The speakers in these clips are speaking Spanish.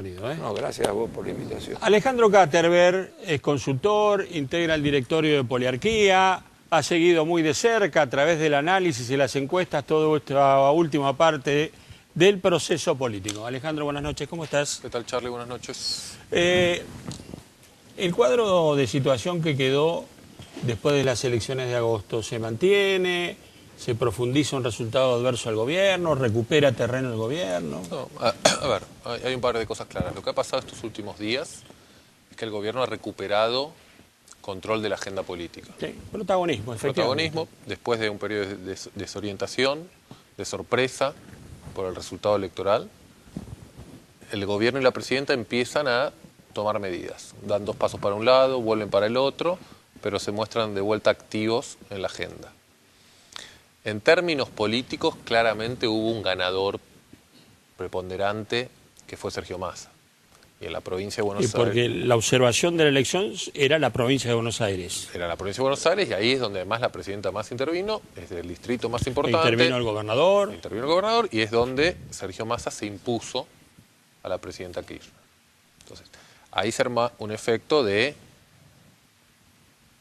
No, gracias a vos por la invitación. Alejandro Katterberg es consultor, integra el directorio de Poliarquía, ha seguido muy de cerca a través del análisis y las encuestas toda esta última parte del proceso político. Alejandro, buenas noches, ¿cómo estás? ¿Qué tal, Charlie? Buenas noches. El cuadro de situación que quedó después de las elecciones de agosto se mantiene, se profundiza un resultado adverso al gobierno, recupera terreno el gobierno. No, a ver, hay un par de cosas claras. Lo que ha pasado estos últimos días es que el gobierno ha recuperado control de la agenda política. Sí, protagonismo, efectivamente. Protagonismo, después de un periodo de desorientación, de sorpresa por el resultado electoral, el gobierno y la presidenta empiezan a tomar medidas. Dan dos pasos para un lado, vuelven para el otro, pero se muestran de vuelta activos en la agenda. En términos políticos, claramente hubo un ganador preponderante que fue Sergio Massa. Y en la provincia de Buenos Aires... Y porque la observación de la elección era la provincia de Buenos Aires. Era la provincia de Buenos Aires y ahí es donde además la presidenta más intervino, es el distrito más importante. Intervino el gobernador. Intervino el gobernador y es donde Sergio Massa se impuso a la presidenta Kirchner. Entonces, ahí se arma un efecto de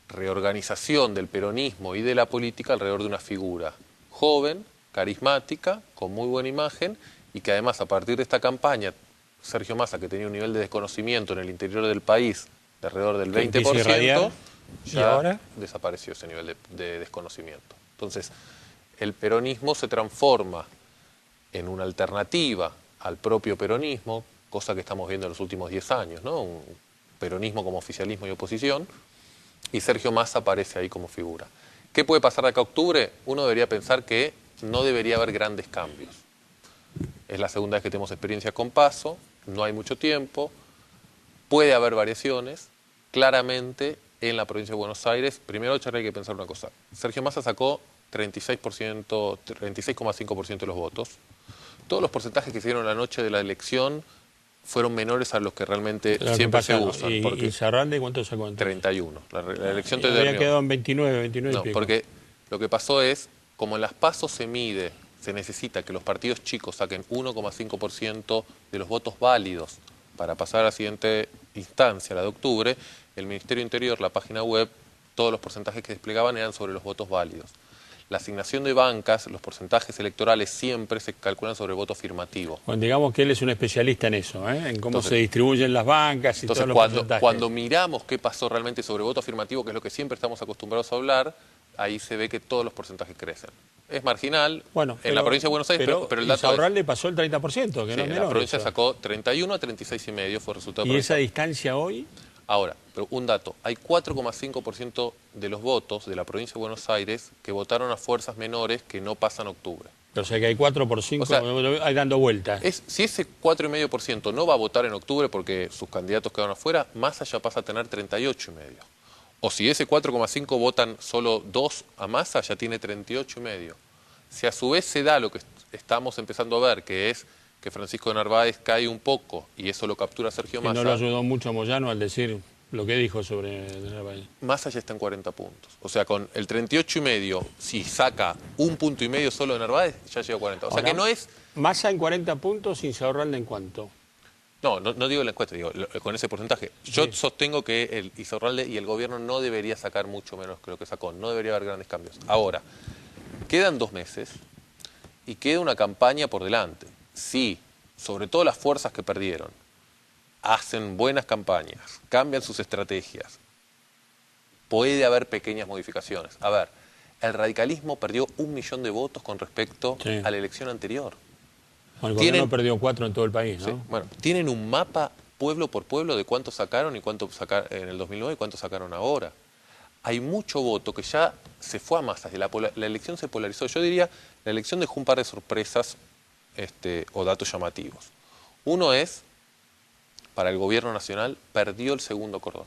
reorganización del peronismo y de la política alrededor de una figura joven, carismática, con muy buena imagen y que además a partir de esta campaña, Sergio Massa, que tenía un nivel de desconocimiento en el interior del país de alrededor del 20%, ya ahora desapareció ese nivel de desconocimiento. Entonces, el peronismo se transforma en una alternativa al propio peronismo, cosa que estamos viendo en los últimos 10 años, ¿no? Un peronismo como oficialismo y oposición, y Sergio Massa aparece ahí como figura. ¿Qué puede pasar de acá a octubre? Uno debería pensar que no debería haber grandes cambios. Es la segunda vez que tenemos experiencia con PASO, no hay mucho tiempo, puede haber variaciones. Claramente, en la provincia de Buenos Aires, primero, Charlie, hay que pensar una cosa. Sergio Massa sacó 36,5% de los votos. Todos los porcentajes que hicieron la noche de la elección fueron menores a los que realmente siempre se usan. ¿Y Insaurralde cuánto sacó? 31. La elección había quedado en 29 no, y pico. Porque lo que pasó es, como en las PASO se necesita que los partidos chicos saquen 1,5% de los votos válidos para pasar a la siguiente instancia, la de octubre, el Ministerio de Interior, la página web, todos los porcentajes que desplegaban eran sobre los votos válidos. La asignación de bancas, los porcentajes electorales siempre se calculan sobre el voto afirmativo. Bueno, digamos que él es un especialista en eso, en cómo se distribuyen las bancas y todos los porcentajes. Cuando miramos qué pasó realmente sobre voto afirmativo, que es lo que siempre estamos acostumbrados a hablar, ahí se ve que todos los porcentajes crecen. Es marginal, bueno, en la provincia de Buenos Aires, pero el dato Insaurralde pasó el 30%, que sí, no es menor. la provincia eso. sacó 31 a 36,5, fue el resultado. ¿Y esa distancia hoy? Ahora, pero un dato, hay 4,5% de los votos de la provincia de Buenos Aires que votaron a fuerzas menores que no pasan octubre. O sea que hay 4 por 5, o sea, hay dando vueltas. Si ese 4,5% no va a votar en octubre porque sus candidatos quedaron afuera, Massa ya pasa a tener 38,5%. O si ese 4,5 votan solo 2 a Massa, ya tiene 38,5%. Si a su vez se da lo que estamos empezando a ver, que es que Francisco de Narváez cae un poco y eso lo captura Sergio Massa. No lo ayudó mucho a Moyano al decir lo que dijo sobre Narváez. Massa ya está en 40 puntos. O sea, con el 38,5, si saca 1,5 puntos solo de Narváez, ya llega a 40. O sea que no es... Massa en 40 puntos, Insaurralde en cuánto. No digo la encuesta, digo con ese porcentaje. Yo sostengo que el Insaurralde y el gobierno no debería sacar mucho menos que lo que sacó. No debería haber grandes cambios. Ahora, quedan 2 meses y queda una campaña por delante. Sí, sobre todo las fuerzas que perdieron, hacen buenas campañas, cambian sus estrategias, puede haber pequeñas modificaciones. A ver, el radicalismo perdió 1 millón de votos con respecto a la elección anterior. Bueno, el gobierno perdió 4 en todo el país, ¿no? Sí, bueno, tienen un mapa pueblo por pueblo de cuánto sacaron y cuánto sacaron en el 2009 y cuánto sacaron ahora. Hay mucho voto que ya se fue a masas, la elección se polarizó. Yo diría, la elección dejó un par de sorpresas o datos llamativos. Uno es, para el gobierno nacional, perdió el segundo cordón.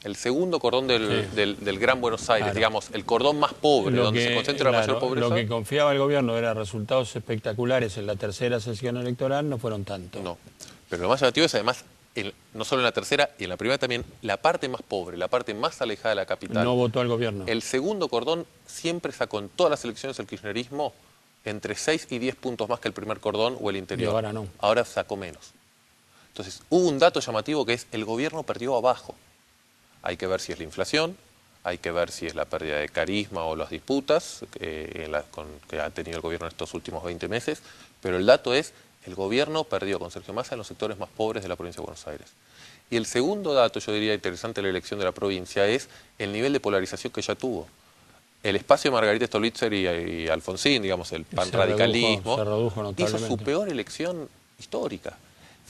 El segundo cordón del Gran Buenos Aires, claro, digamos, el cordón más pobre, donde se concentra la mayor pobreza. Lo que confiaba el gobierno era resultados espectaculares en la tercera sesión electoral, no fueron tanto. No, pero lo más llamativo es además, no solo en la tercera y en la primera también, la parte más pobre, la parte más alejada de la capital. No votó al gobierno. El segundo cordón siempre sacó en todas las elecciones el kirchnerismo entre 6 y 10 puntos más que el primer cordón o el interior. Y ahora no. Ahora sacó menos. Entonces, hubo un dato llamativo que es el gobierno perdió abajo. Hay que ver si es la inflación, hay que ver si es la pérdida de carisma o las disputas que ha tenido el gobierno en estos últimos 20 meses, pero el dato es, el gobierno perdió con Sergio Massa en los sectores más pobres de la provincia de Buenos Aires. Y el segundo dato, yo diría interesante de la elección de la provincia, es el nivel de polarización que ya tuvo. El espacio de Margarita Stolbizer y Alfonsín, digamos, el panradicalismo, se redujo notablemente. hizo su peor elección histórica.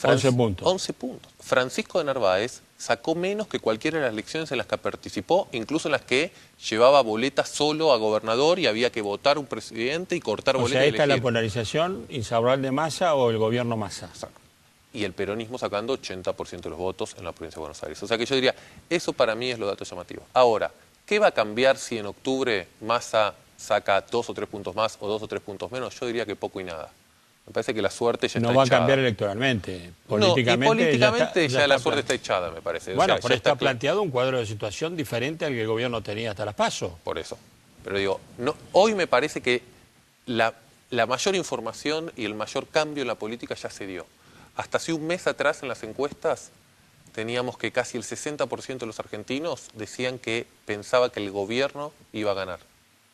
11 puntos. 11 puntos. Francisco de Narváez sacó menos que cualquiera de las elecciones en las que participó, incluso en las que llevaba boletas solo a gobernador y había que votar un presidente y cortar boletas. O sea, esta es la polarización, Insaurral de Massa o el gobierno Massa. Exacto. Y el peronismo sacando 80% de los votos en la provincia de Buenos Aires. O sea que yo diría, eso para mí es los datos llamativos. Ahora, ¿qué va a cambiar si en octubre Massa saca 2 o 3 puntos más o 2 o 3 puntos menos? Yo diría que poco y nada. Me parece que la suerte ya está echada. No va a cambiar electoralmente. Políticamente, políticamente ya la suerte está echada, me parece. Bueno, o sea, por está planteado un cuadro de situación diferente al que el gobierno tenía hasta las PASO. Por eso. Pero digo, hoy me parece que la mayor información y el mayor cambio en la política ya se dio. Hasta hace un mes atrás en las encuestas teníamos que casi el 60% de los argentinos decían que pensaba que el gobierno iba a ganar.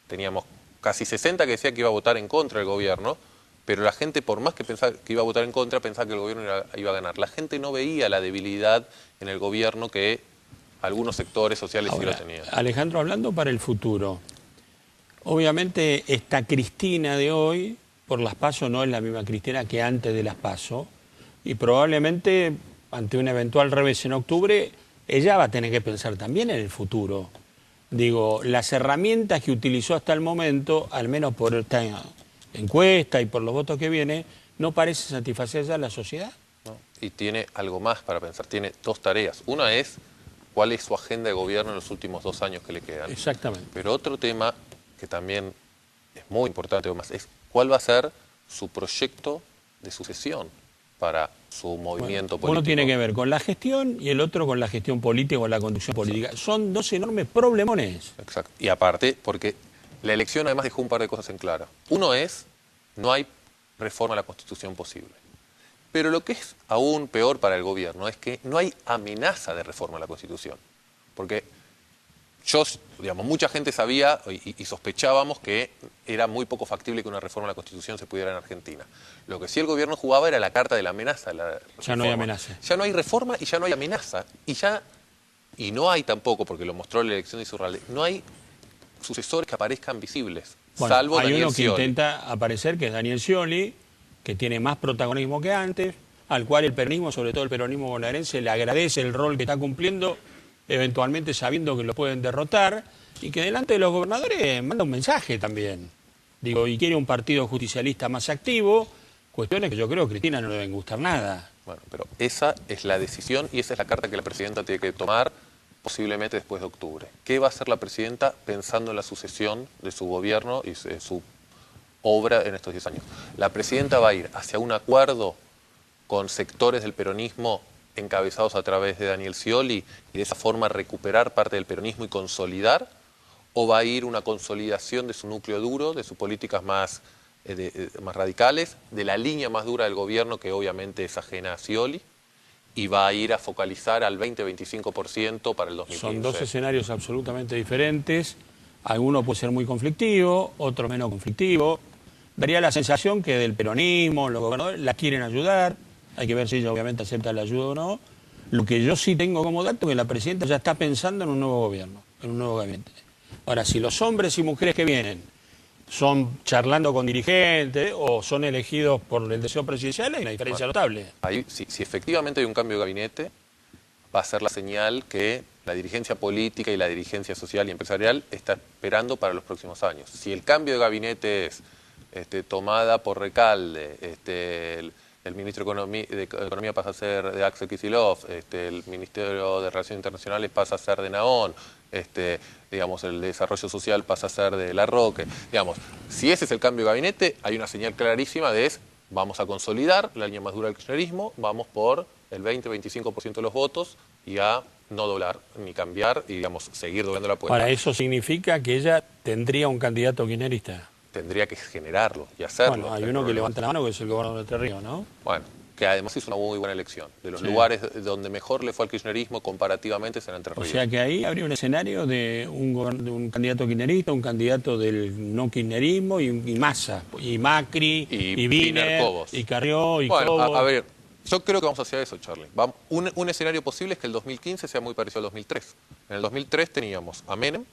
Teníamos casi 60 que decían que iba a votar en contra del gobierno, pero la gente, por más que pensaba que iba a votar en contra, pensaba que el gobierno iba a ganar. La gente no veía la debilidad en el gobierno que algunos sectores sociales sí lo tenían. Alejandro, hablando para el futuro, obviamente esta Cristina de hoy, por las PASO, no es la misma Cristina que antes de las PASO, y probablemente ante un eventual revés en octubre, ella va a tener que pensar también en el futuro. Digo, las herramientas que utilizó hasta el momento, al menos por esta encuesta y por los votos que viene, no parece satisfacer ya a la sociedad. No. Y tiene algo más para pensar, tiene dos tareas. Una es cuál es su agenda de gobierno en los últimos 2 años que le quedan. Exactamente. Pero otro tema que también es muy importante es cuál va a ser su proyecto de sucesión para su movimiento político. Uno tiene que ver con la gestión y el otro con la gestión política o la conducción política. Exacto. Son dos enormes problemones. Exacto. Y aparte, porque la elección además dejó un par de cosas en claro. Uno es, no hay reforma a la Constitución posible. Pero lo que es aún peor para el gobierno es que no hay amenaza de reforma a la Constitución. Porque mucha gente sabía y sospechábamos que era muy poco factible que una reforma a la Constitución se pudiera en Argentina. Lo que sí el gobierno jugaba era la carta de la amenaza. Ya no hay amenaza. Ya no hay reforma y ya no hay amenaza. Y no hay tampoco, porque lo mostró la elección de Insaurralde, no hay sucesores que aparezcan visibles, bueno, salvo hay Daniel uno que Scioli. intenta aparecer, que es Daniel Scioli, que tiene más protagonismo que antes, al cual el peronismo, sobre todo el peronismo bonaerense, le agradece el rol que está cumpliendo, eventualmente sabiendo que lo pueden derrotar, y que delante de los gobernadores manda un mensaje también. Digo, y quiere un partido justicialista más activo, cuestiones que yo creo que a Cristina no le deben gustar nada. Bueno, pero esa es la decisión y esa es la carta que la presidenta tiene que tomar posiblemente después de octubre. ¿Qué va a hacer la presidenta pensando en la sucesión de su gobierno y de su obra en estos 10 años? La presidenta va a ir hacia un acuerdo con sectores del peronismo encabezados a través de Daniel Scioli y de esa forma recuperar parte del peronismo y consolidar, o va a ir una consolidación de su núcleo duro, de sus políticas más radicales, de la línea más dura del gobierno que obviamente es ajena a Scioli, y va a ir a focalizar al 20-25% para el 2015. Son dos escenarios absolutamente diferentes, alguno puede ser muy conflictivo, otro menos conflictivo. Daría la sensación que del peronismo, los gobernadores la quieren ayudar, hay que ver si ella obviamente acepta la ayuda o no. Lo que yo sí tengo como dato es que la presidenta ya está pensando en un nuevo gobierno, en un nuevo gabinete. Ahora, si los hombres y mujeres que vienen son charlando con dirigentes o son elegidos por el deseo presidencial, hay una diferencia notable. Ahí, si efectivamente hay un cambio de gabinete, va a ser la señal que la dirigencia política y la dirigencia social y empresarial está esperando para los próximos años. Si el cambio de gabinete es tomada por Recalde, el ministro de Economía pasa a ser de Axel Kicillof, el Ministerio de Relaciones Internacionales pasa a ser de Naón, el Desarrollo Social pasa a ser de Larroque. Si ese es el cambio de gabinete, hay una señal clarísima de vamos a consolidar la línea más dura del kirchnerismo, vamos por el 20-25% de los votos y a no doblar ni cambiar y seguir doblando la apuesta. Para eso significa que ella tendría un candidato kirchnerista. Tendría que generarlo y hacerlo. Bueno, hay uno que levanta la mano que es el gobernador de Entre Ríos, ¿no? Bueno, que además hizo una muy buena elección. De los lugares donde mejor le fue al kirchnerismo comparativamente será Entre Ríos. O sea que ahí habría un escenario de un candidato kirchnerista, un candidato del no kirchnerismo y Massa, y Macri, y Wiener, Cobos. y Carrió, y bueno, Cobos. a ver, yo creo que vamos hacia eso, Charlie. Un escenario posible es que el 2015 sea muy parecido al 2003. En el 2003 teníamos a Menem,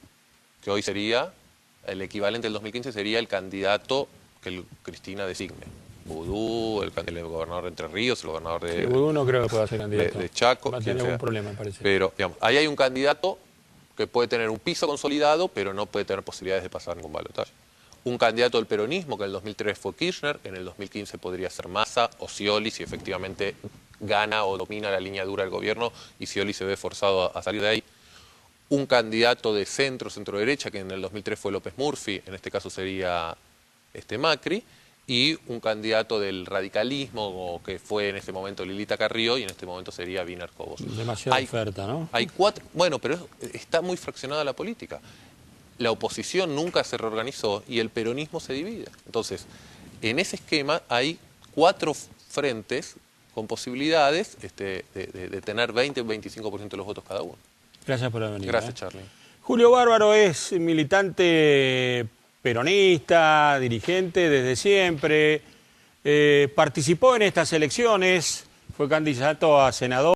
que hoy sería, el equivalente del 2015 sería el candidato que Cristina designe. Vudú, el gobernador de Entre Ríos, el gobernador de... Vudú no creo que pueda ser candidato. De Chaco. Va a tener algún problema, parece. Pero, digamos, ahí hay un candidato que puede tener un piso consolidado, pero no puede tener posibilidades de pasar ningún balotaje. Un candidato del peronismo, que en el 2003 fue Kirchner, en el 2015 podría ser Massa o Scioli, si efectivamente gana o domina la línea dura del gobierno y Scioli se ve forzado a salir de ahí. Un candidato de centro-derecha, que en el 2003 fue López Murphy, en este caso sería Macri, y un candidato del radicalismo, que fue en ese momento Lilita Carrió, y en este momento sería Wiener Cobos. Demasiada oferta, ¿no? Hay 4, bueno, pero está muy fraccionada la política. La oposición nunca se reorganizó y el peronismo se divide. Entonces, en ese esquema hay 4 frentes con posibilidades de tener 20 o 25% de los votos cada uno. Gracias por haber venido. Gracias, Charlie. Julio Bárbaro es militante peronista, dirigente desde siempre, participó en estas elecciones, fue candidato a senador.